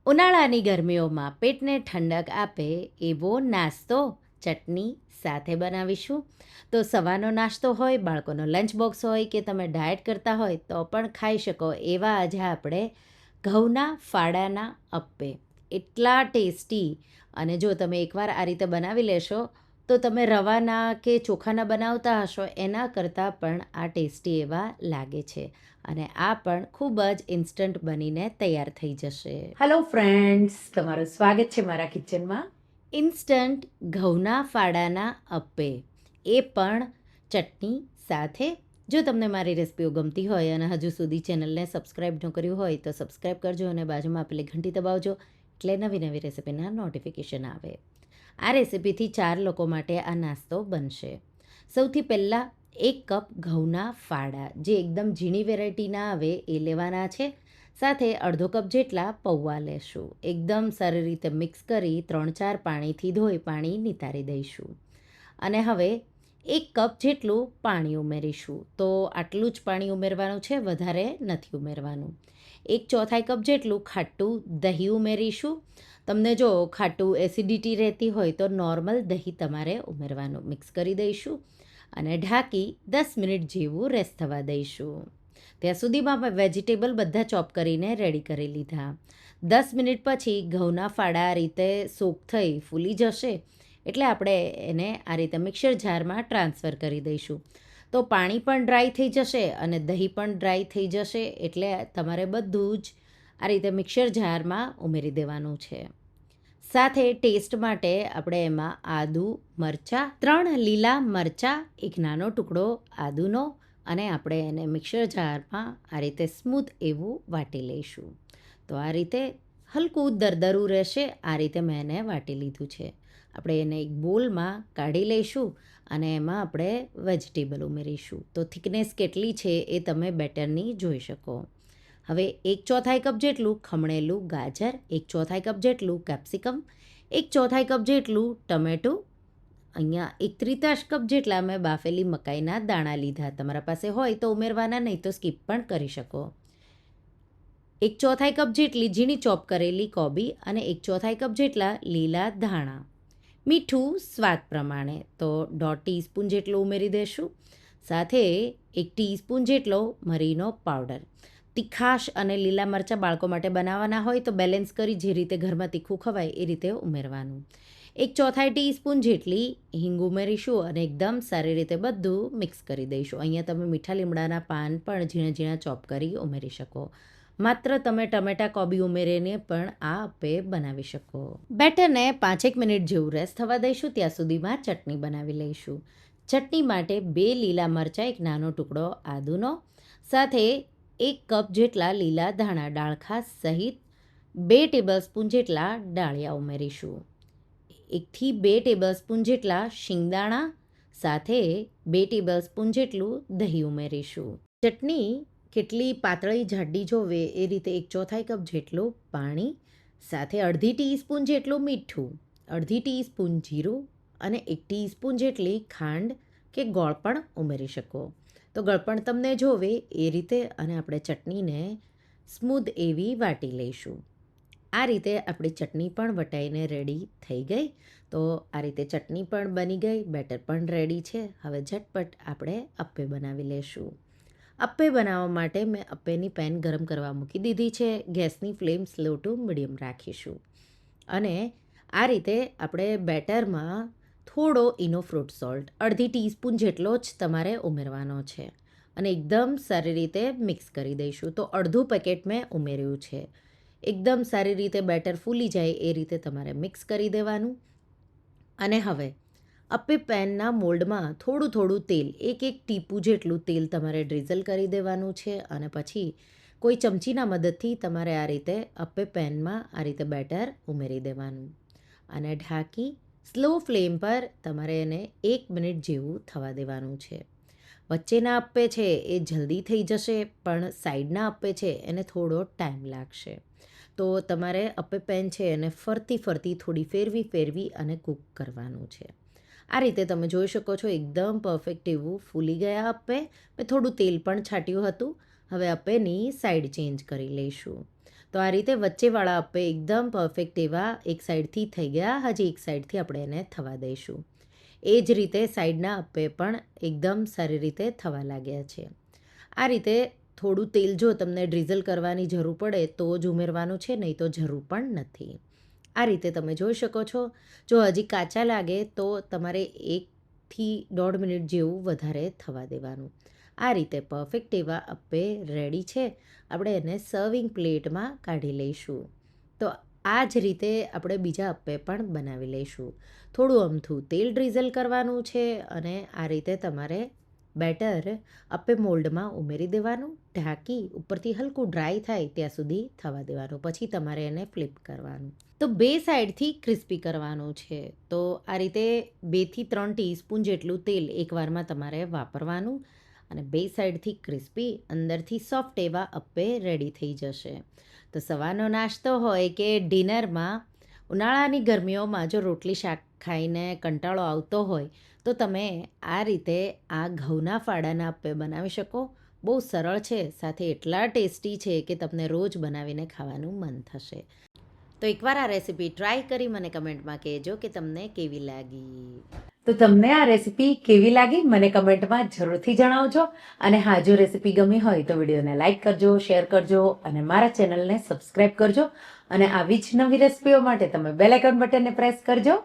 ઉનાળાની ગરમીઓમાં પેટને ઠંડક આપે એવો નાસ્તો ચટણી સાથે બનાવીશું. તો સવારનો નાસ્તો હોય, બાળકોનો લંચ બોક્સ હોય કે તમે ડાયટ કરતા હોય તો પણ ખાઈ શકો એવા આજે આપણે ઘઉંના ફાડાના અપ્પે એટલા ટેસ્ટી. અને જો તમે એકવાર આ રીતે બનાવી લેશો તો તમે રવાના કે ચોખાના બનાવતા હશો એના કરતાં પણ આ ટેસ્ટી એવા લાગે છે. અને આ પણ ખૂબ જ ઇન્સ્ટન્ટ બનીને તૈયાર થઈ જશે. હેલો ફ્રેન્ડ્સ, તમારું સ્વાગત છે મારા કિચનમાં. ઇન્સ્ટન્ટ ઘઉંના ફાડાના અપ્પે, એ પણ ચટણી સાથે. જો તમને મારી રેસિપીઓ ગમતી હોય અને હજુ સુધી ચેનલને સબસ્ક્રાઈબ ન કર્યું હોય તો સબસ્ક્રાઈબ કરજો અને બાજુમાં આપેલી ઘંટી દબાવજો એટલે નવી નવી રેસિપીના નોટિફિકેશન આવે. આ રેસિપીથી 4 લોકો માટે આ નાસ્તો બનશે. સૌથી પહેલાં 1 કપ ઘઉંના ફાડા, જે એકદમ ઝીણી વેરાયટીના આવે એ લેવાના છે. સાથે અડધો કપ જેટલા પૌવા લેશું. એકદમ સારી રીતે મિક્સ કરી 3-4 પાણીથી ધોઈ પાણી નિતારી દઈશું. અને હવે 1 કપ જેટલું પાણી ઉમેરીશું. તો આટલું જ પાણી ઉમેરવાનું છે, વધારે નથી ઉમેરવાનું. 1/4 કપ જેટલું ખાટું દહીં ઉમેરીશું. તમને જો ખાટું એસિડિટી રહેતી હોય તો નોર્મલ દહીં તમારે ઉમેરવાનું. મિક્સ કરી દઈશું અને ઢાંકી 10 મિનિટ જેવું રેસ્ટ થવા દઈશું. ત્યાં સુધીમાં મેં વેજીટેબલ બધા ચોપ કરીને રેડી કરી લીધા. 10 મિનિટ પછી ઘઉંના ફાડા આ રીતે સોક થઈ ફૂલી જશે એટલે આપણે એને આ રીતે મિક્સર જારમાં ટ્રાન્સફર કરી દઈશું. તો પાણી પણ ડ્રાય થઈ જશે અને દહીં પણ ડ્રાય થઈ જશે એટલે તમારે બધું જ આ રીતે મિક્સર જારમાં ઉમેરી દેવાનું છે. સાથે ટેસ્ટ માટે આપણે એમાં આદું, મરચાં, 3 લીલા મરચાં, એક નાનો ટુકડો આદુનો, અને આપણે એને મિક્સર જારમાં આ રીતે સ્મૂથ એવું વાટી લઈશું. તો આ રીતે હલકું દરદરું રહેશે. આ રીતે મેં એને વાટી લીધું છે. આપણે એને એક બોલમાં કાઢી લઈશું અને એમાં આપણે વેજીટેબલ ઉમેરીશું. તો થિકનેસ કેટલી છે એ તમે બેટરની જોઈ શકો. હવે 1/4 કપ જેટલું ખમણેલું ગાજર, 1/4 કપ જેટલું કેપ્સિકમ, 1/4 કપ જેટલું ટમેટું, અહીંયા 1/3 કપ જેટલા મેં બાફેલી મકાઈના દાણા લીધા. તમારા પાસે હોય તો ઉમેરવાના, નહીં તો સ્કીપ પણ કરી શકો. 1/4 કપ જેટલી ઝીણી ચોપ કરેલી કોબી અને 1/4 કપ જેટલા લીલા ધાણા. મીઠું સ્વાદ પ્રમાણે, તો 1/2 ટીસ્પૂન જેટલું ઉમેરી દેશું. સાથે 1 ટીસ્પૂન જેટલો મરીનો પાવડર. તીખાશ અને લીલા મરચાં બાળકો માટે બનાવવાના હોય તો બેલેન્સ કરી જે રીતે ઘરમાં તીખું ખવાય એ રીતે ઉમેરવાનું. 1/4 ટીસ્પૂન જેટલી હિંગ ઉમેરીશું અને એકદમ સારી રીતે બધું મિક્સ કરી દઈશું. અહીંયા તમે મીઠા લીમડાના પાન પણ ઝીણા ઝીણા ચોપ કરી ઉમેરી શકો. માત્ર તમે ટમેટા કોબી ઉમેરીને પણ આ અપ્પે બનાવી શકો. બેટરને 5 મિનિટ જેવું રેસ્ટ થવા દઈશું. ત્યાં સુધીમાં ચટણી બનાવી લઈશું. ચટણી માટે 2 લીલા મરચાં, એક નાનો ટુકડો આદુનો, સાથે 1 કપ જેટલા લીલા ધાણા ડાળખાં સહિત 2 ટેબલસ્પૂન જેટલા ડાળિયા ઉમેરીશું. 1થી 2 ટેબલસ્પૂન જેટલા શિંગદાણા, સાથે 2 ટેબલસ્પૂન જેટલું દહીં ઉમેરીશું. ચટણી કેટલી પાતળી જાડી જોવે એ રીતે 1/4 કપ જેટલું પાણી, સાથે અડધી ટીસ્પૂન જેટલું મીઠું, અડધી ટીસ્પૂન જીરું અને 1 ટીસ્પૂન જેટલી ખાંડ કે ગોળ પણ ઉમેરી શકો. તો ગળપણ તમને જોવે એ રીતે, અને આપણે ચટણીને સ્મૂધ એવી વાટી લઈશું. આ રીતે આપણી ચટણી પણ વટાઈને રેડી થઈ ગઈ. તો આ રીતે ચટણી પણ બની ગઈ, બેટર પણ રેડી છે. હવે ઝટપટ આપણે અપ્પે બનાવી લઈશું. અપ્પે બનાવવા માટે મેં અપ્પેની પેન ગરમ કરવા મૂકી દીધી છે. ગેસની ફ્લેમ સ્લો ટુ મીડિયમ રાખીશું. અને આ રીતે આપણે બેટરમાં થોડો ઇનો ફ્રૂટ સોલ્ટ, અડધી ટીસ્પૂન જેટલો જ તમારે ઉમેરવાનો છે, અને એકદમ સારી રીતે મિક્સ કરી દઈશું. તો અડધું પેકેટ મેં ઉમેર્યું છે. એકદમ સારી રીતે બેટર ફૂલી જાય એ રીતે તમારે મિક્સ કરી દેવાનું. અને હવે અપ્પે પેનના મોલ્ડમાં થોડું થોડું તેલ, 1 ટીપું જેટલું તેલ તમારે ડ્રીઝલ કરી દેવાનું છે. અને પછી કોઈ ચમચીના મદદથી તમારે આ રીતે અપ્પે પેનમાં આ રીતે બેટર ઉમેરી દેવાનું અને ઢાંકી સ્લો ફ્લેમ પર તમારે એને 1 મિનિટ જેવું થવા દેવાનું છે. વચ્ચેના અપ્પે છે એ જલ્દી થઈ જશે, પણ સાઈડના અપ્પે છે એને થોડો ટાઈમ લાગશે. તો તમારે અપ્પે પેન છે એને ફરતી ફરતી થોડી ફેરવી અને કૂક કરવાનું છે. આ રીતે તમે જોઈ શકો છો એકદમ પરફેક્ટ એવું ફૂલી ગયા અપ્પે. મેં થોડું તેલ પણ છાંટ્યું હતું. હવે અપ્પેની સાઈડ ચેન્જ કરી લઈશું. તો આ રીતે વચ્ચેવાળા અપ્પે એકદમ પરફેક્ટ એવા એક સાઈડથી થઈ ગયા. હજી એક સાઈડથી આપણે એને થવા દઈશું. એ જ રીતે સાઈડના અપ્પે પણ એકદમ સારી રીતે થવા લાગ્યા છે. આ રીતે થોડું તેલ જો તમને ડ્રીઝલ કરવાની જરૂર પડે તો જ ઉમેરવાનું છે, નહીં તો જરૂર પણ નથી. આ રીતે તમે જોઈ શકો છો. જો હજી કાચા લાગે તો તમારે 1થી 1.5 મિનિટ જેવું વધારે થવા દેવાનું. આ રીતે પરફેક્ટ એવા અપ્પે રેડી છે. આપણે એને સર્વિંગ પ્લેટમાં કાઢી લઈશું. તો આ જ રીતે આપણે બીજા અપ્પે પણ બનાવી લઈશું. થોડું અમથું તેલ ડ્રીઝલ કરવાનું છે અને આ રીતે તમારે બેટર અપ્પે મોલ્ડમાં ઉમેરી દેવાનું, ઢાંકી ઉપરથી હલકું ડ્રાય થાય ત્યાં સુધી થવા દેવાનું. પછી તમારે એને ફ્લિપ કરવાનું. તો 2 સાઈડથી ક્રિસ્પી કરવાનું છે. તો આ રીતે 2થી 3 ટીસ્પૂન જેટલું તેલ એકવારમાં તમારે વાપરવાનું અને 2 સાઈડથી ક્રિસ્પી, અંદરથી સોફ્ટ એવા અપ્પે રેડી થઈ જશે. તો સવારનો નાસ્તો હોય કે ડિનરમાં ઉનાળાની ગરમીઓમાં જો રોટલી શાક ખાઈને કંટાળો આવતો હોય તો તમે આ રીતે આ ઘઉંના ફાડાના અપ્પે બનાવી શકો. બહુ સરળ છે, સાથે એટલા ટેસ્ટી છે કે તમને રોજ બનાવીને ખાવાનું મન થશે. તો એકવાર આ રેસીપી ટ્રાય કરી મને કમેન્ટમાં કહેજો કે તમને કેવી લાગી. તો તમને આ રેસીપી કેવી લાગી મને કમેન્ટમાં જરૂરથી જણાવજો. અને હા, જો રેસીપી ગમી હોય તો વિડીયોને લાઇક કરજો, શેર કરજો અને મારા ચેનલને સબસ્ક્રાઈબ કરજો. અને આવી જ નવી રેસીપીઓ માટે તમે બેલ આઇકોન બટનને પ્રેસ કરજો.